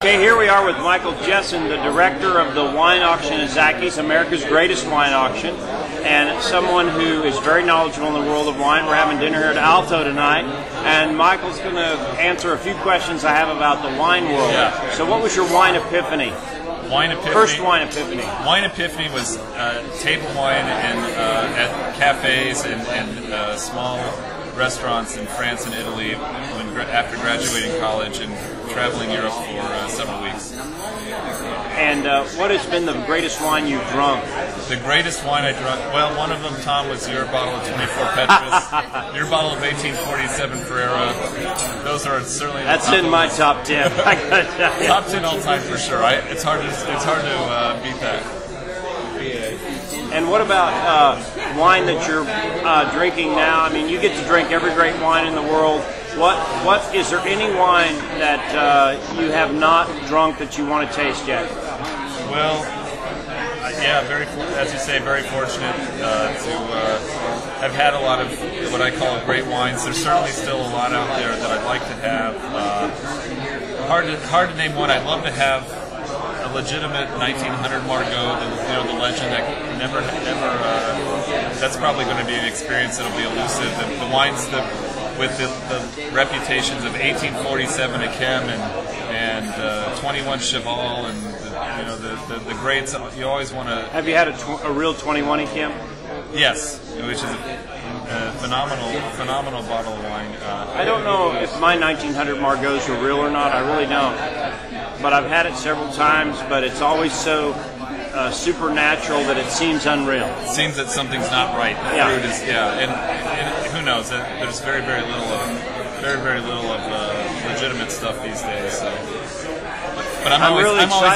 Okay, here we are with Michael Jessen, the director of the wine auction at Zachy's, America's greatest wine auction, and someone who is very knowledgeable in the world of wine. We're having dinner here at Alto tonight, and Michael's going to answer a few questions I have about the wine world. Yeah. So what was your wine epiphany? Wine epiphany. First wine epiphany. Wine epiphany was table wine at cafes and small restaurants in France and Italy after graduating college and traveling Europe for several weeks. And what has been the greatest wine you've drunk? The greatest wine I drunk, well, one of them, Tom, was your bottle of 24 Petrus, your bottle of 1847 Ferrera. Those are certainly that's in my top 10. Top 10 all time for sure. It's hard to beat that. And what about wine that you're drinking now? I mean, you get to drink every great wine in the world. What is there any wine that you have not drunk that you want to taste yet? Well, yeah, as you say, very fortunate to have had a lot of what I call great wines. There's certainly still a lot out there that I'd like to have. Hard to name one. I'd love to have a legitimate 1900 Margaux, the legend that never. That's probably going to be an experience that'll be elusive. The wines with the reputations of 1847 Akem and 21 Cheval and the greats. You always want to. Have you had a real 21 Akem? Yes, which is a phenomenal bottle of wine. I don't know if my 1900 Margaux are real or not. I really don't. But I've had it several times. But it's always so supernatural that it seems unreal. It seems that something's not right. The fruit is, and who knows? There's very little of legitimate stuff these days. So. But I'm always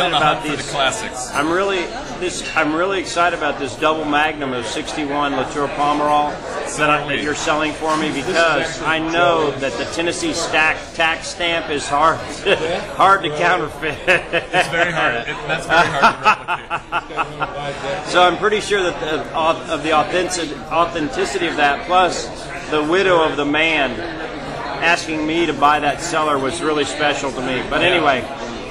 on the hunt for the classics. I'm really excited about this double magnum of 61 Latour Pomerol that you're selling for me, because I know that the Tennessee tax stamp is hard to counterfeit. It's very hard. That's very hard to replicate. So I'm pretty sure that of the authenticity of that, plus the widow of the man asking me to buy that cellar, was really special to me. But anyway.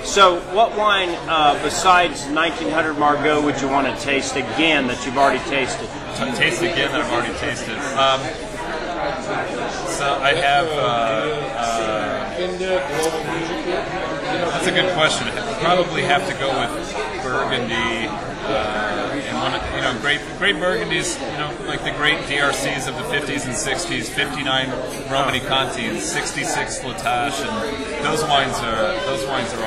So, what wine besides 1900 Margaux would you want to taste again that you've already tasted? Taste again that I've already tasted. So I have. That's a good question. I'd probably have to go with Burgundy. And great Burgundies, like the great DRCs of the 50s and 60s, 59 Romanée-Conti and 66 La Tâche, and those wines are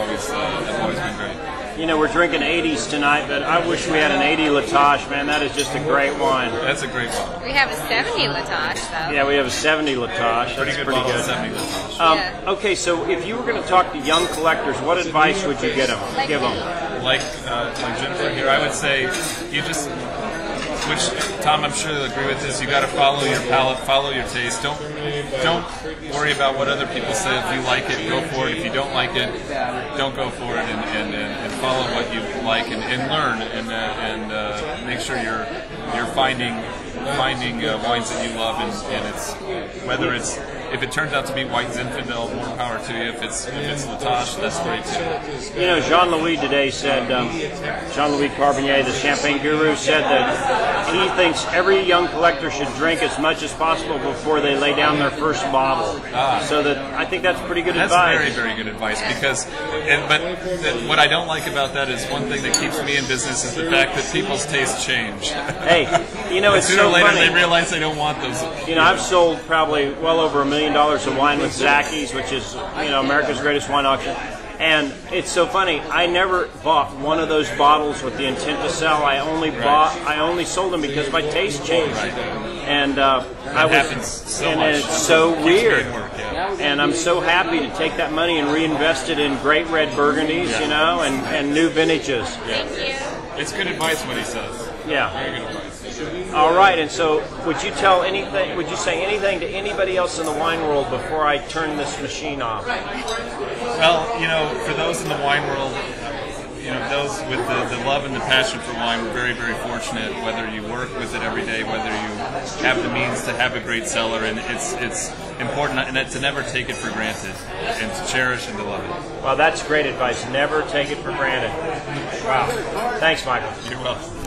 always have always been great. We're drinking 80s tonight, but I wish we had an 80 La Tâche, man. That is just a great wine. That's a great wine. We have a 70 La Tâche, though. Yeah, we have a 70 La Tâche. Pretty good. 70 La Tâche. Okay, so if you were going to talk to young collectors, what advice would you give them? Like Jennifer here, I would say which Tom, I'm sure you'll agree with this. You got to follow your palate, follow your taste. Don't worry about what other people say. If you like it, go for it. If you don't like it, don't go for it, and follow what you like and learn and make sure you're finding wines that you love, and it's if it turns out to be White Zinfandel, more power to you. If it's La Tâche, that's great too. Jean-Louis today said, Jean-Louis Carbonnier, the champagne guru, said that he thinks every young collector should drink as much as possible before they lay down their first bottle. So that I think that's pretty good advice. That's very good advice, because what I don't like about that is one thing that keeps me in business is the fact that people's tastes change. Hey, it's sooner so or later funny. They realize they don't want those. I've sold probably well over $1 million of wine with Zachy's, which is America's greatest wine auction. And it's so funny. I never bought one of those bottles with the intent to sell. I only sold them because my taste changed. Right. And happens so much. It's so weird. Yeah. And I'm so happy to take that money and reinvest it in great red Burgundies, and new vintages. Thank you. It's good advice what he says. Yeah. Very good advice. All right, and so would you say anything to anybody else in the wine world before I turn this machine off? Well, for those in the wine world, those with the love and the passion for wine, we're very, very fortunate. Whether you work with it every day, whether you have the means to have a great cellar, and it's important and to never take it for granted, and to cherish and to love it. Well, that's great advice. Never take it for granted. Wow. Thanks, Michael. You're welcome.